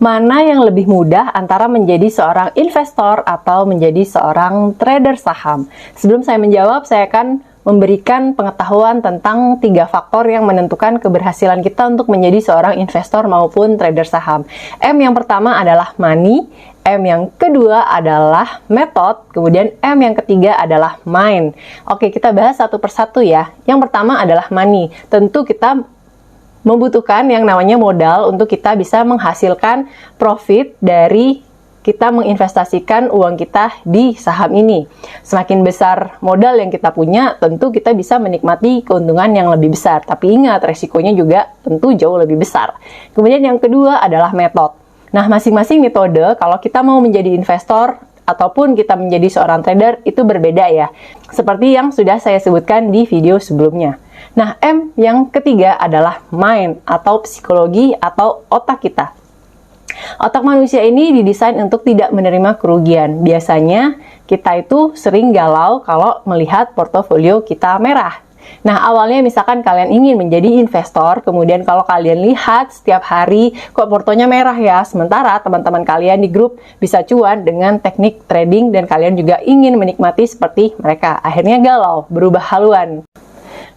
Mana yang lebih mudah antara menjadi seorang investor atau menjadi seorang trader saham? Sebelum saya menjawab, saya akan memberikan pengetahuan tentang 3 faktor yang menentukan keberhasilan kita untuk menjadi seorang investor maupun trader saham. M yang pertama adalah money, M yang kedua adalah method, kemudian M yang ketiga adalah mind. Oke, kita bahas satu persatu ya. Yang pertama adalah money. Tentu kita membutuhkan yang namanya modal untuk kita bisa menghasilkan profit dari kita menginvestasikan uang kita di saham ini. Semakin besar modal yang kita punya, tentu kita bisa menikmati keuntungan yang lebih besar. Tapi ingat, resikonya juga tentu jauh lebih besar. Kemudian yang kedua adalah metode. Nah, masing-masing metode, kalau kita mau menjadi investor ataupun kita menjadi seorang trader, itu berbeda ya. Seperti yang sudah saya sebutkan di video sebelumnya. Nah, M yang ketiga adalah mind atau psikologi atau otak kita. Otak manusia ini didesain untuk tidak menerima kerugian. Biasanya kita itu sering galau kalau melihat portofolio kita merah. Nah, awalnya misalkan kalian ingin menjadi investor, kemudian kalau kalian lihat setiap hari kok portonya merah ya, sementara teman-teman kalian di grup bisa cuan dengan teknik trading dan kalian juga ingin menikmati seperti mereka. Akhirnya galau, berubah haluan.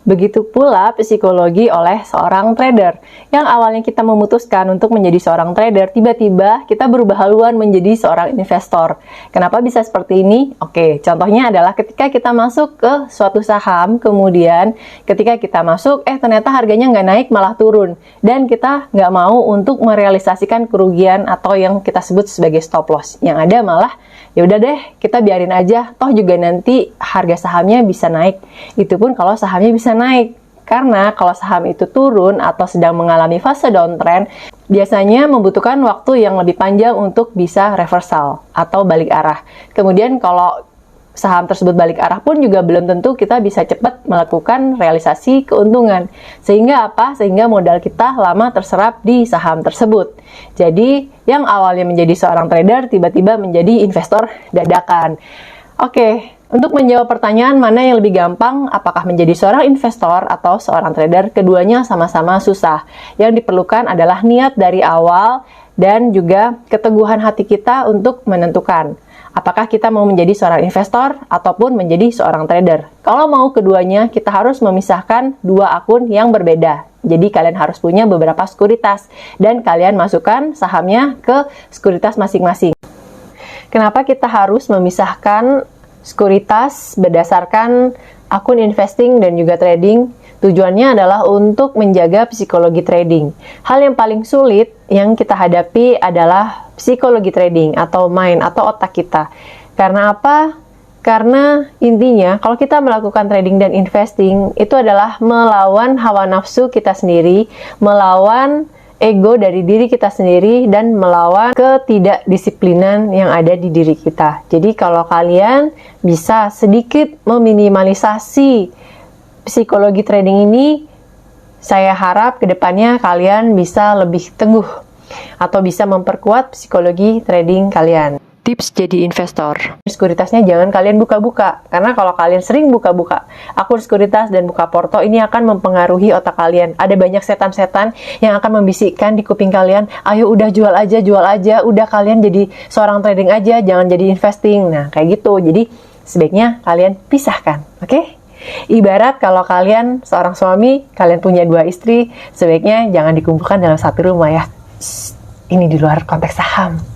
Begitu pula psikologi oleh seorang trader. Yang awalnya kita memutuskan untuk menjadi seorang trader, tiba-tiba kita berubah haluan menjadi seorang investor. Kenapa bisa seperti ini? Oke, contohnya adalah ketika kita masuk ke suatu saham, kemudian ketika kita masuk, ternyata harganya nggak naik, malah turun. Dan kita nggak mau untuk merealisasikan kerugian atau yang kita sebut sebagai stop loss. Yang ada malah, ya udah deh, kita biarin aja, toh juga nanti harga sahamnya bisa naik. Itu pun kalau sahamnya bisa naik. Karena kalau saham itu turun atau sedang mengalami fase downtrend, biasanya membutuhkan waktu yang lebih panjang untuk bisa reversal atau balik arah. Kemudian kalau saham tersebut balik arah pun juga belum tentu kita bisa cepat melakukan realisasi keuntungan. Sehingga apa? Sehingga modal kita lama terserap di saham tersebut. Jadi, yang awalnya menjadi seorang trader, tiba-tiba menjadi investor dadakan. Oke, untuk menjawab pertanyaan mana yang lebih gampang, apakah menjadi seorang investor atau seorang trader, keduanya sama-sama susah. Yang diperlukan adalah niat dari awal dan juga keteguhan hati kita untuk menentukan apakah kita mau menjadi seorang investor ataupun menjadi seorang trader. Kalau mau keduanya, kita harus memisahkan 2 akun yang berbeda. Jadi kalian harus punya beberapa sekuritas dan kalian masukkan sahamnya ke sekuritas masing-masing. Kenapa kita harus memisahkan sekuritas berdasarkan akun investing dan juga trading? Tujuannya adalah untuk menjaga psikologi trading. Hal yang paling sulit yang kita hadapi adalah psikologi trading atau mind atau otak kita. Karena apa? Karena intinya kalau kita melakukan trading dan investing itu adalah melawan hawa nafsu kita sendiri, melawan ego dari diri kita sendiri, dan melawan ketidakdisiplinan yang ada di diri kita. Jadi kalau kalian bisa sedikit meminimalisasi psikologi trading ini, saya harap kedepannya kalian bisa lebih teguh atau bisa memperkuat psikologi trading kalian. Tips jadi investor. Sekuritasnya jangan kalian buka-buka, karena kalau kalian sering buka-buka akun sekuritas dan buka porto, ini akan mempengaruhi otak kalian. Ada banyak setan-setan yang akan membisikkan di kuping kalian, ayo udah jual aja, udah kalian jadi seorang trading aja, jangan jadi investing. Nah, kayak gitu. Jadi, sebaiknya kalian pisahkan, oke? Ibarat kalau kalian seorang suami, kalian punya 2 istri, sebaiknya jangan dikumpulkan dalam satu rumah ya. Ini di luar konteks saham.